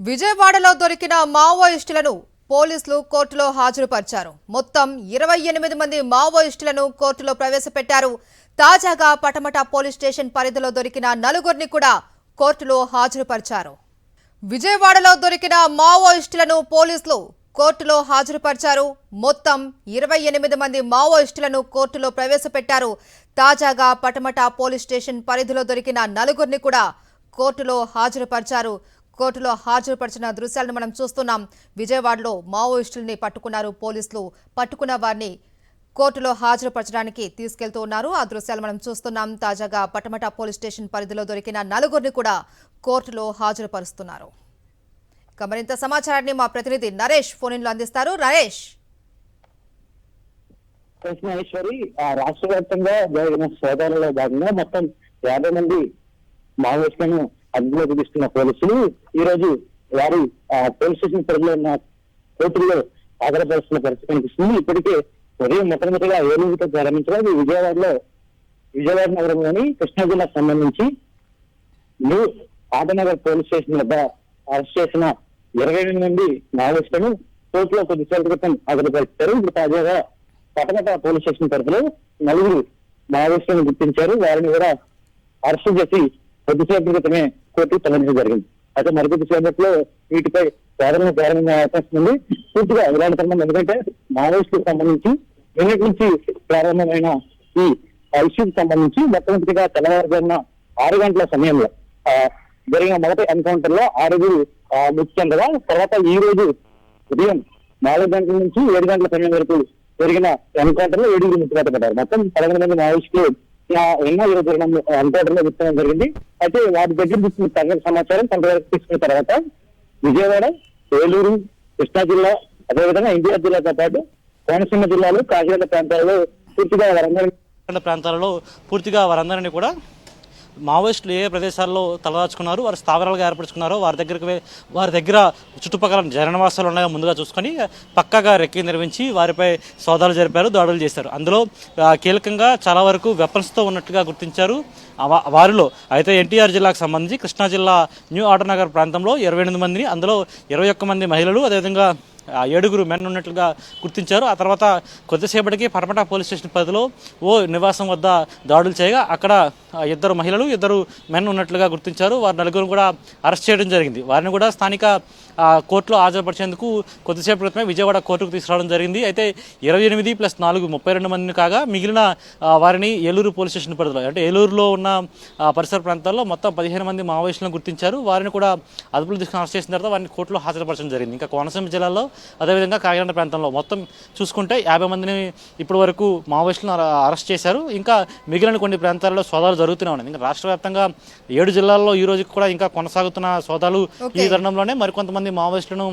విజయవాడలో దొరికిన మావోయిస్టులను పోలీసులు కోర్టులో హాజరుపరిచారు. మొత్తం 28 మంది మావోయిస్టులను కోర్టులో ప్రవేశపెట్టారు. తాజాగా పటమట పోలీస్ స్టేషన్ పరిధిలో దొరికిన నలుగురిని కూడా కోర్టులో హాజరుపరిచారు. విజయవాడలో దొరికిన మావోయిస్టులను పోలీసులు కోర్టులో హాజరుపరిచారు. మొత్తం 28 మంది మావోయిస్టులను కోర్టులో ప్రవేశపెట్టారు. తాజాగా పటమట పోలీస్ స్టేషన్ పరిధిలో దొరికిన నలుగురిని కూడా కోర్టులో హాజరుపరిచారు. కోర్టులో హాజరుపరిచిన దృశ్యాలను మనం చూస్తున్నాం. విజయవాడలో మావోయిస్టుల్ని పట్టుకున్నారు పోలీసులు. పట్టుకున్న వారిని కోర్టులో హాజరుపరచడానికి తీసుకెళ్తూ ఉన్నారు. ఆ దృశ్యాలు మనం చూస్తున్నాం. తాజాగా పటమట పోలీస్ స్టేషన్ పరిధిలో దొరికిన నలుగురిని కూడా కోర్టులో హాజరుపరుస్తున్నారు. ఇక మరింత సమాచారాన్ని మా ప్రతినిధి నరేష్ ఫోన్లో అందిస్తారు. నరేష్, కృష్ణేశ్వరి రాష్ట్ర వ్యాప్తంగా జరిగిన సోదాలలో భాగంగా మొత్తం 50 మంది మావోయిస్టులను అదుపులోకి తీసుకున్న పోలీసులు ఈ రోజు వారి పోలీస్ స్టేషన్ పరిధిలో ఉన్న కోర్టుల్లో హాజరుపరుస్తున్న పరిస్థితి కనిపిస్తుంది. ఇప్పటికే ఉదయం మొట్టమొదటిగా ఏలూరుతో ప్రారంభించడం విజయవాడ నగరంలోని కృష్ణా జిల్లాకు సంబంధించి న్యూ ఆటనగర్ పోలీస్ స్టేషన్ వద్ద అరెస్ట్ చేసిన 28 మంది మావోయిస్టులను కోర్టులో కొద్దిసేపటి క్రితం హాజరుపరిచారు. ఇప్పుడు తాజాగా పటమట పోలీస్ స్టేషన్ పరిధిలో 4 మావోయిస్టులను గుర్తించారు. వారిని కూడా అరెస్ట్ చేసి కొద్దిసేపటి క్రితమే కోర్టుకు తరలించడం జరిగింది. అయితే మరికొద్ది సేపట్లో వీటిపై ప్రారంభంగా అవకాశం ఉంది. పూర్తిగా ఇలాంటి సంబంధం ఎందుకంటే మావోయిస్టులకు సంబంధించి నిన్నటి నుంచి ప్రారంభమైన ఈ ఇష్యూకి సంబంధించి మొట్టమొదటిగా తెల్లవారుజామున 6 గంటల సమయంలో జరిగిన మొదటి ఎన్కౌంటర్ లో 6 మృతి చెందగా, తర్వాత ఈ రోజు ఉదయం 4 గంటల నుంచి 7 గంటల సమయం వరకు జరిగిన ఎన్కౌంటర్ లో 7 మృతి పడ్డారు. మొత్తం 11 మంది మావోయిస్టులు ఎన్నో ఈరోజు ఎన్కౌంటర్ లో గుర్తించడం జరిగింది. అయితే వారి దగ్గర తీసుకున్న తగిన సమాచారం కొంతవరకు తీసుకున్న తర్వాత విజయవాడ, ఏలూరు, కృష్ణా జిల్లా, అదేవిధంగా ఎన్టీఆర్ జిల్లాతో పాటు కోనసీమ జిల్లాలో కాకినాడ ప్రాంతాలలో పూర్తిగా వారందరినీ కూడా మావోయిస్టులు ఏ ప్రదేశాల్లో తలదాచుకున్నారు, వారు స్థావరాలుగా ఏర్పరచుకున్నారో వారి దగ్గర చుట్టుపక్కల జననివాసాలు ఉన్నాయో ముందుగా చూసుకొని పక్కాగా రెక్కి నిర్మించి వారిపై సోదాలు జరిపారు, దాడులు చేశారు. అందులో కీలకంగా చాలా వరకు వెపన్స్తో ఉన్నట్టుగా గుర్తించారు వారిలో. అయితే ఎన్టీఆర్ జిల్లాకు సంబంధించి కృష్ణా జిల్లా న్యూ ఆటనగర్ ప్రాంతంలో 28 మందిని, అందులో 21 మంది మహిళలు, అదేవిధంగా 7 మెన్ ఉన్నట్లుగా గుర్తించారు. ఆ తర్వాత కొద్దిసేపటికి పటమట పోలీస్ స్టేషన్ పరిధిలో ఓ నివాసం వద్ద దాడులు చేయగా అక్కడ 2 మహిళలు, 2 మెన్ ఉన్నట్లుగా గుర్తించారు. వారి నలుగురు కూడా అరెస్ట్ చేయడం జరిగింది. వారిని కూడా స్థానిక కోర్టులో హాజరుపరిచేందుకు కొద్దిసేపు క్రితమే విజయవాడ కోర్టుకు తీసుకురావడం జరిగింది. అయితే 28 + 4 32 మందిని కాగా మిగిలిన వారిని ఏలూరు పోలీస్ స్టేషన్ పరిధిలో, అంటే ఏలూరులో ఉన్న పరిసర ప్రాంతాల్లో మొత్తం 15 మంది మావోయిస్టులను గుర్తించారు. వారిని కూడా అదుపులో తీసుకుని అరెస్ట్ చేసిన తర్వాత వారిని కోర్టులో హాజరుపరచడం జరిగింది. ఇంకా కోనసీమ జిల్లాలో, అదేవిధంగా కాకినాడ ప్రాంతంలో మొత్తం చూసుకుంటే 50 మందిని ఇప్పటి వరకు మావోయిస్టులను అరెస్ట్ చేశారు. ఇంకా మిగిలిన కొన్ని ప్రాంతాల్లో సోదాలు జరుగుతూనే ఉన్నాయి. ఇంకా రాష్ట్ర వ్యాప్తంగా 7 జిల్లాల్లో ఈ రోజు కూడా ఇంకా కొనసాగుతున్న సోదాలు. ఈ తరుణంలోనే మరికొంతమంది మావోయిస్టులను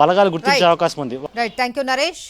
బలగాలు గుర్తించే అవకాశం ఉంది. Right, thank you Naresh.